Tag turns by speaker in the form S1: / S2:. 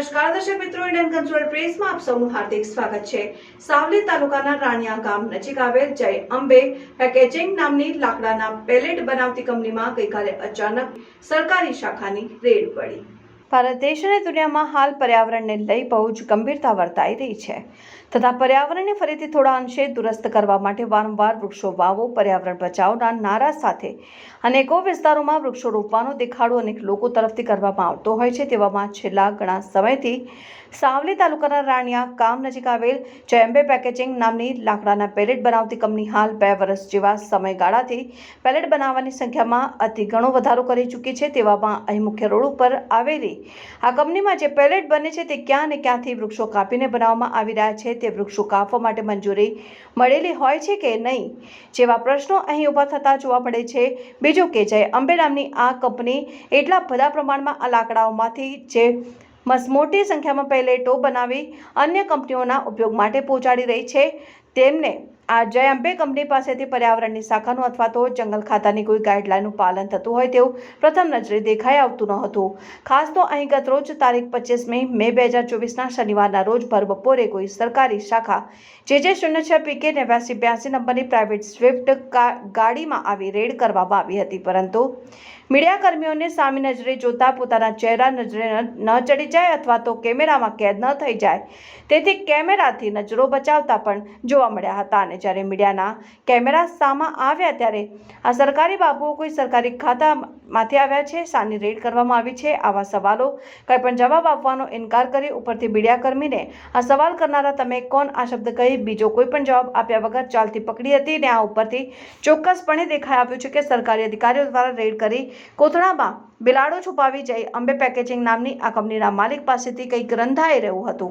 S1: નમસ્કાર દર્શક મિત્રો, ઇન્ડિયન કલ્ચરલ પ્રેસમાં આપ સૌનું હાર્દિક સ્વાગત છે। સાવલી તાલુકાના રાણિયા ગામ નજીક આવેલ જય અંબે પેકેજિંગ નામની લાકડાના પેલેટ બનાવતી કંપનીમાં ગઈકાલે અચાનક સરકારી શાખાની રેડ પડી। ભારત દેશ અને દુનિયામાં હાલ પર્યાવરણને લઈ બહુ જ ગંભીરતા વર્તાઈ રહી છે તથા પર્યાવરણને ફરીથી થોડા અંશે દુરસ્ત કરવા માટે વારંવાર વૃક્ષો વાવો, પર્યાવરણ બચાવોના નારા સાથે અનેકો વિસ્તારોમાં વૃક્ષો રોપવાનો દેખાડો અનેક લોકો તરફથી કરવામાં આવતો હોય છે। તેવામાં છેલ્લા ઘણા સમયથી સાવલી તાલુકાના રાણિયા ગામ નજીક આવેલ જય અંબે પેકેજિંગ નામની લાકડાના પેલેટ બનાવતી કંપની હાલ 2 વર્ષ જેવા સમયગાળાથી પેલેટ બનાવવાની સંખ્યામાં અતિ ઘણો વધારો કરી ચૂકી છે। તેવામાં અહીં મુખ્ય રોડ ઉપર આવેલી આ કંપનીમાં જે પેલેટ બને છે તે ક્યાં ને ક્યાંથી વૃક્ષો કાપીને બનાવવામાં આવી રહ્યા છે, તે વૃક્ષો કાપવા માટે મંજૂરી મળેલી હોય છે કે નહીં જેવા પ્રશ્નો અહીં ઊભા થતા જોવા મળે છે। બીજું કે જય અંબે નામની આ કંપની એટલા બધા પ્રમાણમાં આ લાકડાઓમાંથી જે મોટી સંખ્યામાં પેલેટો બનાવી અન્ય કંપનીઓના ઉપયોગ માટે પહોંચાડી રહી છે, તેમને આ જય અંબે કંપની પાસેથી પર્યાવરણની શાખાનું અથવા તો જંગલ ખાતાની કોઈ ગાઈડલાઈનનું પાલન થતું હોય તેવું પ્રથમ નજરે દેખાઈ આવતું ન હતું। ખાસ તો અહીં ગત રોજ તારીખ 25 મે 2024ના શનિવારના રોજ ભર બપોરે કોઈ સરકારી શાખા JJ06 PK 8982 નંબરની પ્રાઇવેટ સ્વિફ્ટ ગાડીમાં આવી રેડ કરવામાં આવી હતી, પરંતુ મીડિયા કર્મીઓને સામી નજરે જોતા પોતાના ચહેરા નજરે ન ચડી જાય અથવા તો કેમેરામાં કેદ ન થઈ જાય તેથી કેમેરાથી નજરો બચાવતા પણ જોવા મળ્યા હતા। અને જ્યારે મીડિયાના કેમેરા સામે આવ્યા ત્યારે આ સરકારી બાબુઓ કોઈ સરકારી ખાતામાંથી આવ્યા છે, શાની રેડ કરવામાં આવી છે, આવા સવાલો કંઈ પણ જવાબ આપવાનો ઇનકાર કરી ઉપરથી મીડિયાકર્મીને આ સવાલ કરનારા તમે કોણ આ શબ્દ કહી બીજો કોઈ પણ જવાબ આપ્યા વગર ચાલતી પકડી હતી। અને આ ઉપરથી ચોક્કસપણે દેખાઈ આવ્યું છે કે સરકારી અધિકારીઓ દ્વારા રેડ કરી કોથળામાં બિલાડો છુપાવી જઈ અંબે પેકેજિંગ નામની આ કંપનીના માલિક પાસેથી કંઈક રંધાઈ રહ્યું હતું।